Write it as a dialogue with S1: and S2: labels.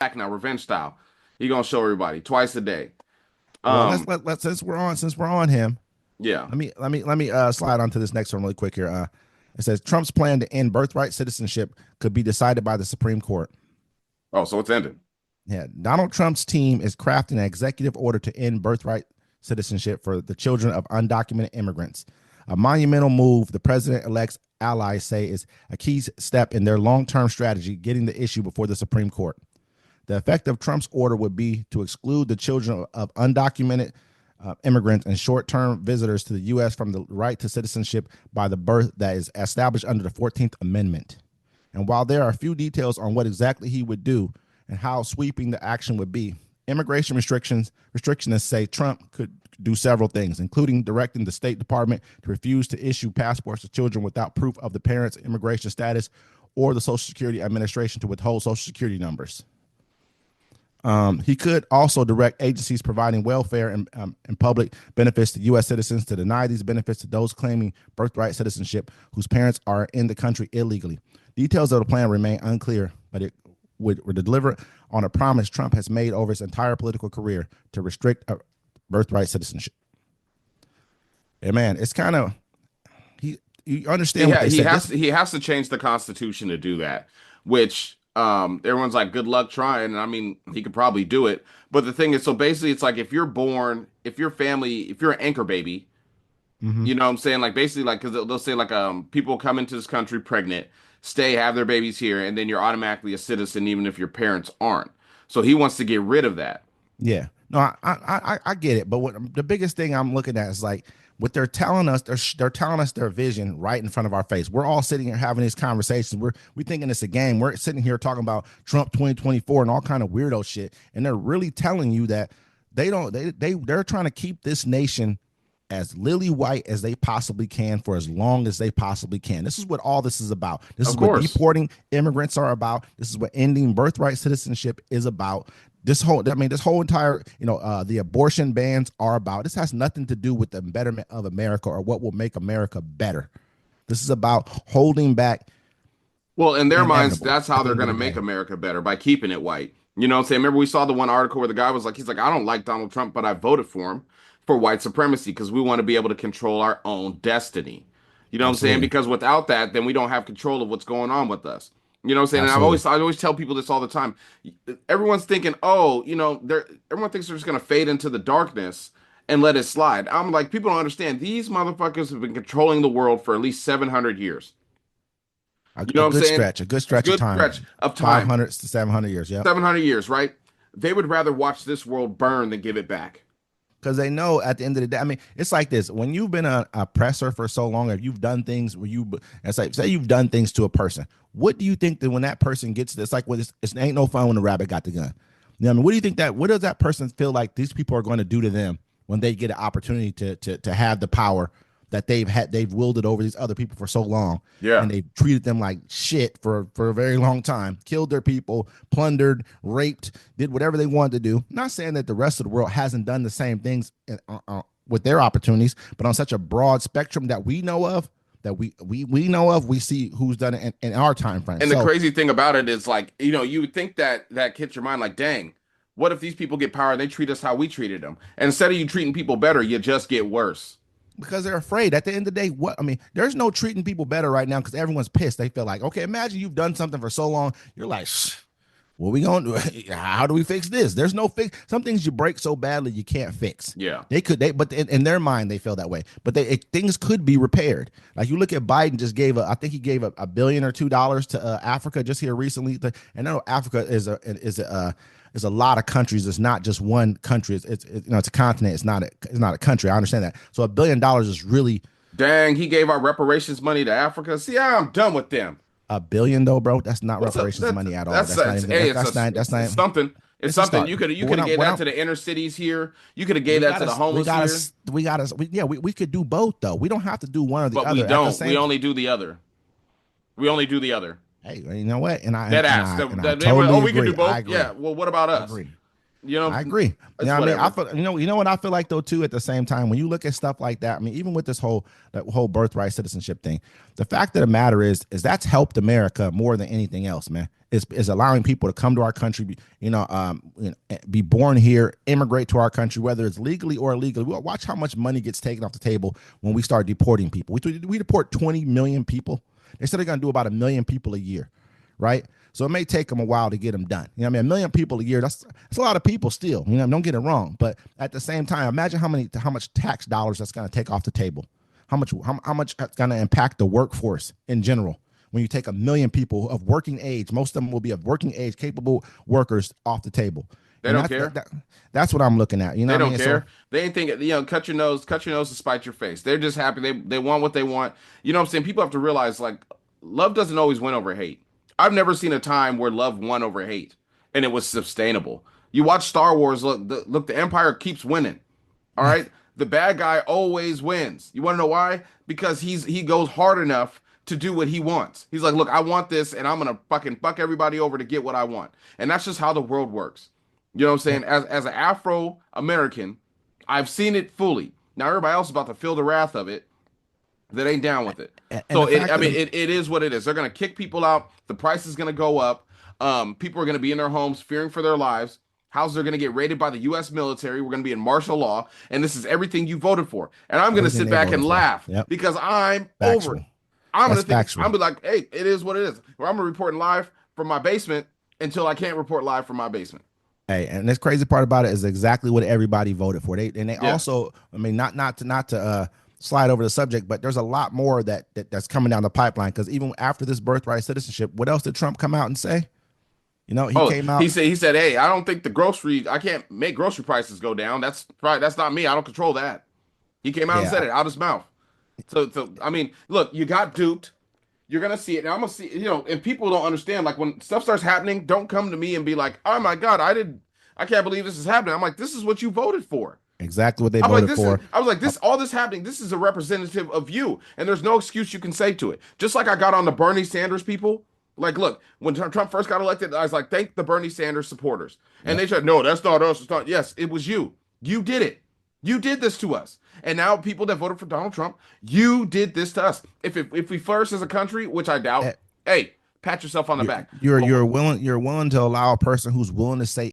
S1: back now, revenge style. He gonna show everybody twice a day.
S2: Well,
S1: Um,
S2: let's since we're on him,
S1: yeah.
S2: let me slide onto this next one really quick here. It says Trump's plan to end birthright citizenship could be decided by the Supreme Court.
S1: Oh, so it's ended.
S2: Yeah, Donald Trump's team is crafting an executive order to end birthright citizenship for the children of undocumented immigrants. A monumental move the president-elect's allies say is a key step in their long-term strategy, getting the issue before the Supreme Court. The effect of Trump's order would be to exclude the children of undocumented immigrants and short-term visitors to the U.S. from the right to citizenship by the birth that is established under the 14th Amendment. And while there are a few details on what exactly he would do and how sweeping the action would be, immigration restrictionists say Trump could do several things, including directing the State Department to refuse to issue passports to children without proof of the parents' immigration status, or the Social Security Administration to withhold Social Security numbers. He could also direct agencies providing welfare and public benefits to U.S. citizens to deny these benefits to those claiming birthright citizenship whose parents are in the country illegally. Details of the plan remain unclear, but it would deliver on a promise Trump has made over his entire political career to restrict birthright citizenship. And man, it's kind of you understand what they
S1: He
S2: said.
S1: he has to change the Constitution to do that, which everyone's like, good luck trying. And I mean, he could probably do it. But the thing is, so basically, it's like if you're born, if your family, if you're an anchor baby,
S2: Mm-hmm.
S1: you know what I'm saying? Like basically, like because they'll say like people come into this country pregnant, stay, have their babies here, and then you're automatically a citizen, even if your parents aren't. So he wants to get rid of that.
S2: Yeah, no, I get it, but what the biggest thing I'm looking at is like what they're telling us. They're telling us their vision right in front of our face. We're all sitting here having these conversations. We thinking it's a game. We're sitting here talking about Trump 2024 and all kind of weirdo shit, and they're really telling you that they don't. They're trying to keep this nation as lily white as they possibly can for as long as they possibly can. This is what all this is about. This
S1: Of
S2: is what
S1: course.
S2: deporting immigrants are about. This is what ending birthright citizenship is about. This whole entire, the abortion bans are about. This has nothing to do with the betterment of America or what will make America better. This is about holding back
S1: Well, in
S2: the
S1: their minds,
S2: inevitable
S1: that's how
S2: at the
S1: they're
S2: end of
S1: going to
S2: the
S1: make
S2: day.
S1: America better by keeping it white. You know what I'm saying? Remember, we saw the one article where the guy was like, he's like, I don't like Donald Trump, but I voted for him for white supremacy because we want to be able to control our own destiny. You know what I'm saying?
S2: Absolutely.
S1: Because without that, then we don't have control of what's going on with us. You know what I'm saying? And
S2: Absolutely.
S1: I always tell people this all the time. Everyone's thinking, oh, everyone thinks they're just going to fade into the darkness and let it slide. I'm like, people don't understand. These motherfuckers have been controlling the world for at least 700 years. You know
S2: A
S1: what I'm
S2: good
S1: saying?
S2: stretch, a good
S1: A
S2: stretch of
S1: good
S2: time.
S1: stretch of time.
S2: 500 to 700 years. Yep.
S1: 700 years, right? They would rather watch this world burn than give it back.
S2: Because they know at the end of the day, I mean, it's like this: when you've been an oppressor for so long, if you've done things where it's like, say you've done things to a person, what do you think that when that person gets this, like, when it ain't no fun when the rabbit got the gun? You know what I mean? What do you think what does that person feel like these people are going to do to them when they get an opportunity to have the power that they've wielded over these other people for so long,
S1: Yeah.
S2: and they've treated them like shit for a very long time, killed their people, plundered, raped, did whatever they wanted to do. Not saying that the rest of the world hasn't done the same things with their opportunities, but on such a broad spectrum that we know of, we see who's done it in our time frame.
S1: And the
S2: So
S1: crazy thing about it is like, you would think that that hits your mind like, dang, what if these people get power and they treat us how we treated them? And instead of you treating people better, you just get worse.
S2: because they're afraid at the end of the day, there's no treating people better right now because everyone's pissed. They feel like, okay, imagine you've done something for so long, you're like, what are we going to do? How do we fix this? There's no fix. Some things you break so badly you can't fix.
S1: Yeah.
S2: But in their mind they feel that way. But things could be repaired. Like you look at Biden, just I think he gave a billion or $2 to Africa just here recently. And I know Africa is a lot of countries. It's not just one country. It's a continent. It's not a country. I understand that. So $1 billion is really
S1: Dang, he gave our reparations money to Africa. See, I'm done with them.
S2: a billion though, bro. That's not
S1: What's up?
S2: reparations money at all. That's not even.
S1: Hey,
S2: That's not.
S1: it's something. It's
S2: It's a
S1: something.
S2: start.
S1: You
S2: But
S1: could
S2: when
S1: have
S2: I
S1: gave
S2: when
S1: that
S2: I
S1: to the inner cities here. You could have gave
S2: we
S1: that to the
S2: gotta we
S1: homeless
S2: gotta
S1: here.
S2: we could do both though. We don't have to do one or the
S1: But we
S2: other at the
S1: don't. We
S2: same.
S1: only do the other. We only do the other.
S2: Hey, you know what? And I
S1: Dead
S2: and
S1: ass.
S2: I and I
S1: They went, oh,
S2: totally
S1: we can do
S2: agree. I
S1: both.
S2: agree.
S1: Yeah. Well, what about
S2: I
S1: us?
S2: agree.
S1: You
S2: I
S1: know,
S2: agree.
S1: it's
S2: I mean, I
S1: whatever.
S2: feel, you know what I feel like though too. At the same time, when you look at stuff like that, I mean, even with this whole birthright citizenship thing, the fact of the matter is that's helped America more than anything else, man. Is allowing people to come to our country, be born here, immigrate to our country, whether it's legally or illegally. Watch how much money gets taken off the table when we start deporting people. We deport 20 million people. They said they're going to do about a million people a year, right? So it may take them a while to get them done. You know, what I mean, a million people a year, that's a lot of people still. You know, don't get it wrong. But at the same time, imagine how much tax dollars that's going to take off the table. How much that's going to impact the workforce in general. When you take a million people of working age, most of them will be of working age, capable workers off the table.
S1: They
S2: And
S1: don't care.
S2: that's what I'm looking at. You know
S1: They
S2: what I
S1: don't
S2: mean? So
S1: care. They ain't think, cut your nose to spite your face. They're just happy. They want what they want. You know what I'm saying? People have to realize like love doesn't always win over hate. I've never seen a time where love won over hate and it was sustainable. You watch Star Wars, look, the Empire keeps winning. All right? The bad guy always wins. You want to know why? Because he goes hard enough to do what he wants. He's like, "Look, I want this and I'm going to fucking fuck everybody over to get what I want." And that's just how the world works. You know what I'm saying? As an Afro American, I've seen it fully. Now everybody else is about to feel the wrath of it that ain't down with it.
S2: and
S1: So
S2: the fact
S1: I
S2: of
S1: mean,
S2: the
S1: it is what it is. They're gonna kick people out. The price is gonna go up. People are gonna be in their homes fearing for their lives. Houses are gonna get raided by the U.S. military. We're gonna be in martial law, and this is everything you voted for. And I'm gonna
S2: everything
S1: sit
S2: they
S1: back
S2: voted
S1: and
S2: for.
S1: laugh
S2: Yep,
S1: because I'm over
S2: factual.
S1: it. I'm gonna
S2: That's
S1: think
S2: factual.
S1: I'm gonna be like, hey, it is what it is. Or I'm gonna report live from my basement until I can't report live from my basement.
S2: Hey, and this crazy part about it is exactly what everybody voted for. They
S1: Yeah.
S2: also, I mean, not to slide over the subject, but there's a lot more that's coming down the pipeline. Because even after this birthright citizenship, what else did Trump come out and say? You know, he
S1: Oh,
S2: came out.
S1: he said, hey, I don't think I can't make grocery prices go down. That's not me. I don't control that. He came out and said
S2: Yeah,
S1: it out his mouth. So I mean, look, you got duped. You're gonna see it. And I'm gonna see, and people don't understand. Like when stuff starts happening, don't come to me and be like, oh my God, I can't believe this is happening. I'm like, this is what you voted for.
S2: exactly what they voted for.
S1: I was like,
S2: Uh,
S1: all this happening, this is a representative of you. And there's no excuse you can say to it. Just like I got on the Bernie Sanders people. Like, look, when Trump first got elected, I was like, thank the Bernie Sanders supporters. And
S2: yep.
S1: they said, no, that's not us. It's not. Yes, it was you. You did it. You did this to us. And now people that voted for Donald Trump, you did this to us. If we flourish as a country, which I doubt,
S2: Eh,
S1: hey, pat yourself on the back.
S2: You're
S1: But
S2: you're willing to allow a person who's willing to say